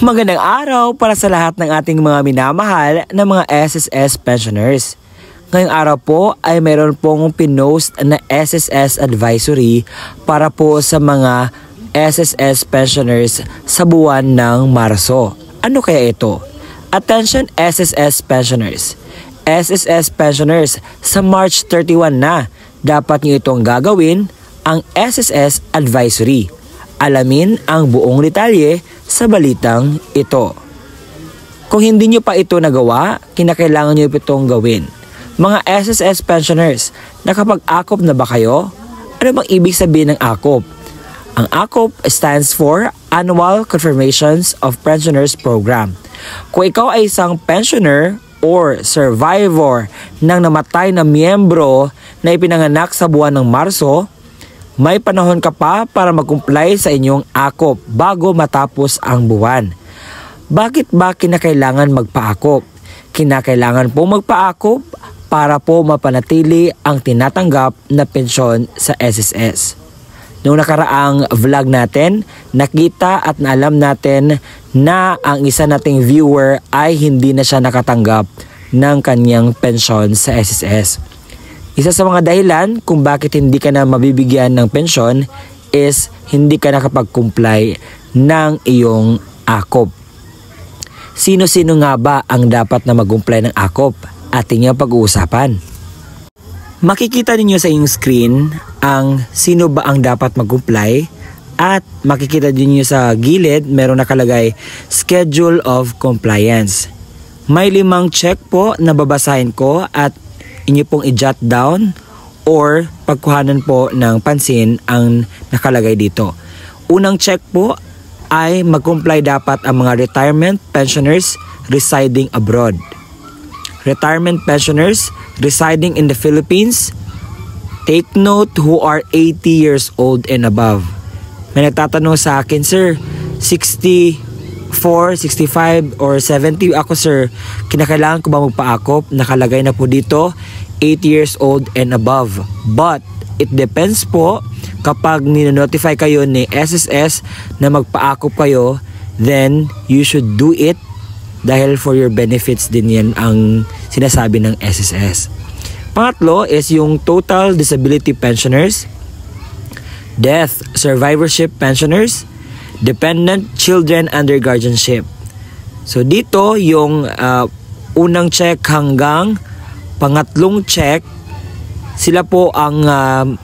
Magandang araw para sa lahat ng ating mga minamahal na mga SSS pensioners. Ngayong araw po ay mayroon pong pinost na SSS advisory para po sa mga SSS pensioners sa buwan ng Marso. Ano kaya ito? Attention SSS pensioners. SSS pensioners, sa March 31 na, dapat niyo itong gagawin ang SSS advisory. Alamin ang buong detalye sa balitang ito. Kung hindi nyo pa ito nagawa, kinakailangan nyo itong gawin. Mga SSS pensioners, nakapag-akop na ba kayo? Ano bang ibig sabihin ng akop? Ang akop stands for Annual Confirmations of Pensioners Program. Kung ikaw ay isang pensioner or survivor ng namatay na miyembro na ipinanganak sa buwan ng Marso, may panahon ka pa para mag-comply sa inyong akop bago matapos ang buwan. Bakit ba kinakailangan magpaakop? Kinakailangan po magpaakop para po mapanatili ang tinatanggap na pensyon sa SSS. Noong nakaraang vlog natin, nakita at naalam natin na ang isa nating viewer ay hindi na siya nakatanggap ng kanyang pensyon sa SSS. Isa sa mga dahilan kung bakit hindi ka na mabibigyan ng pensyon is hindi ka nakapag-comply ng iyong akop. Sino-sino nga ba ang dapat na mag-comply ng akop? Ating yung pag-uusapan. Makikita ninyo sa iyong screen ang sino ba ang dapat mag-comply at makikita din niyo sa gilid meron nakalagay Schedule of Compliance. May 5 check po na babasahin ko at inyo pong i-jot down or pagkuhanan po ng pansin ang nakalagay dito. Unang check po ay mag-comply dapat ang mga retirement pensioners residing abroad. Retirement pensioners residing in the Philippines, take note who are 80 years old and above. May nagtatanong sa akin, sir, 64, 65, or 70 ako, sir. Kinakailangan ko ba magpaakop? Nakalagay na po dito, 8 years old and above. But, it depends po kapag ninonotify kayo ni SSS na magpaakop kayo, then you should do it dahil for your benefits din yan ang sinasabi ng SSS. Pangatlo is yung total disability pensioners, death survivorship pensioners, dependent children under guardianship. So dito yung unang check hanggang pangatlong check, sila po ang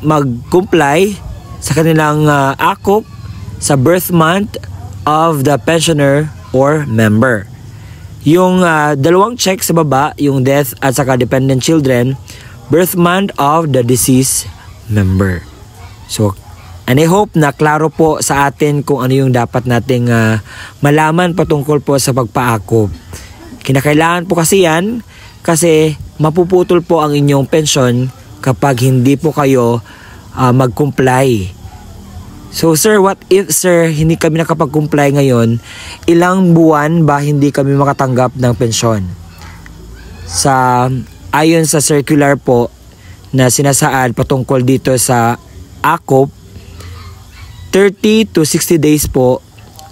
mag-comply sa kanilang akop sa birth month of the pensioner or member. Yung dalawang check sa baba, yung death at saka dependent children, birth month of the deceased member. So, and I hope na klaro po sa atin kung ano yung dapat nating malaman patungkol po sa pagpaakop. Kinakailangan po kasi yan kasi mapuputol po ang inyong pensyon kapag hindi po kayo mag-comply. So sir, what if sir, hindi kami nakapag-comply ngayon, ilang buwan ba hindi kami makatanggap ng pensyon? Ayon sa circular po na sinasaad patungkol dito sa akop, 30 to 60 days po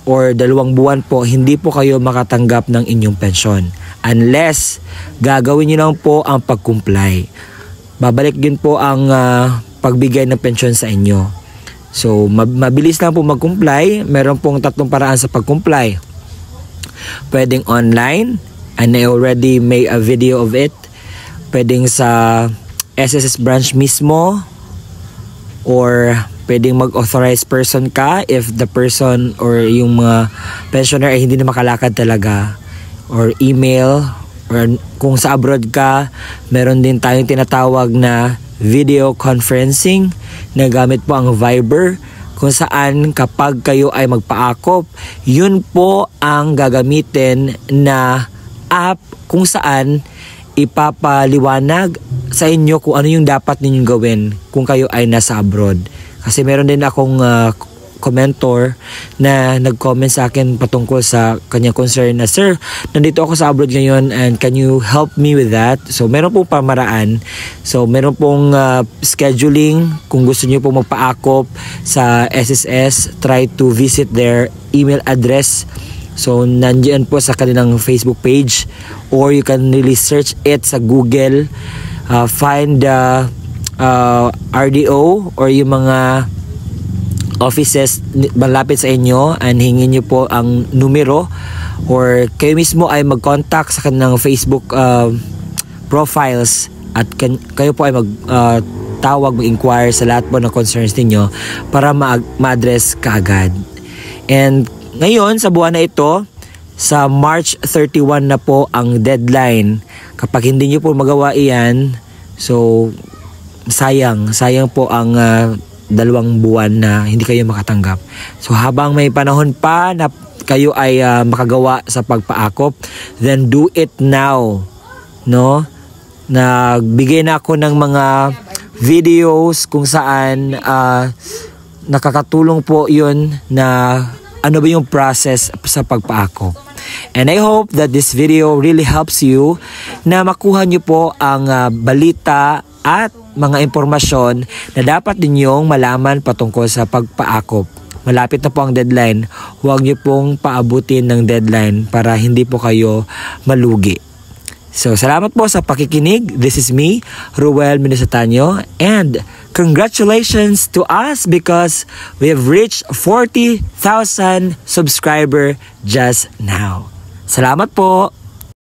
or 2 buwan po hindi po kayo makatanggap ng inyong pensyon unless gagawin nyo lang po ang pag-comply. Babalik din po ang pagbigay ng pensyon sa inyo. So mabilis lang po mag-comply. Meron pong 3 paraan sa pag-comply. Pwedeng online, and I already made a video of it. Pwedeng sa SSS branch mismo, or pwedeng mag-authorized person ka if the person or yung mga pensioner ay hindi na makalakad talaga, or email, or kung sa abroad ka, meron din tayong tinatawag na video conferencing na gamit po ang Viber, kung saan kapag kayo ay magpaakop, yun po ang gagamitin na app kung saan ipapaliwanag sa inyo kung ano yung dapat ninyong gawin kung kayo ay nasa abroad. Kasi meron din akong commentor na nag-comment sa akin patungkol sa kanyang concern na, sir, nandito ako sa abroad ngayon and can you help me with that? So meron pong pamaraan. So meron pong scheduling. Kung gusto niyo po magpaakop sa SSS, try to visit their email address So, nandiyan po sa kanilang Facebook page, or you can really search it sa Google. Find the RDO or yung mga offices malapit sa inyo, and hingin nyo po ang numero, or kayo mismo ay mag-contact sa kanilang Facebook profiles, at kayo po ay mag-tawag, mag-inquire sa lahat po ng concerns ninyo para ma-address kaagad. And ngayon, sa buwan na ito, sa March 31 na po ang deadline. Kapag hindi nyo po magawa iyan, so sayang po ang 2 buwan na hindi kayo makatanggap. So habang may panahon pa na kayo ay makagawa sa pagpaakop, then do it now, no? Nagbigay na ako ng mga videos kung saan nakakatulong po yun na ano ba yung process sa pagpaakop. And I hope that this video really helps you na makuha nyo po ang balita at mga impormasyon na dapat ninyong malaman patungkol sa pagpaakop. Malapit na po ang deadline. Huwag nyo pong paabutin ng deadline para hindi po kayo malugi. So, salamat po sa pakikinig. This is me, Ruel Minosotanyo, and congratulations to us because we have reached 40,000 subscriber just now. Salamat po!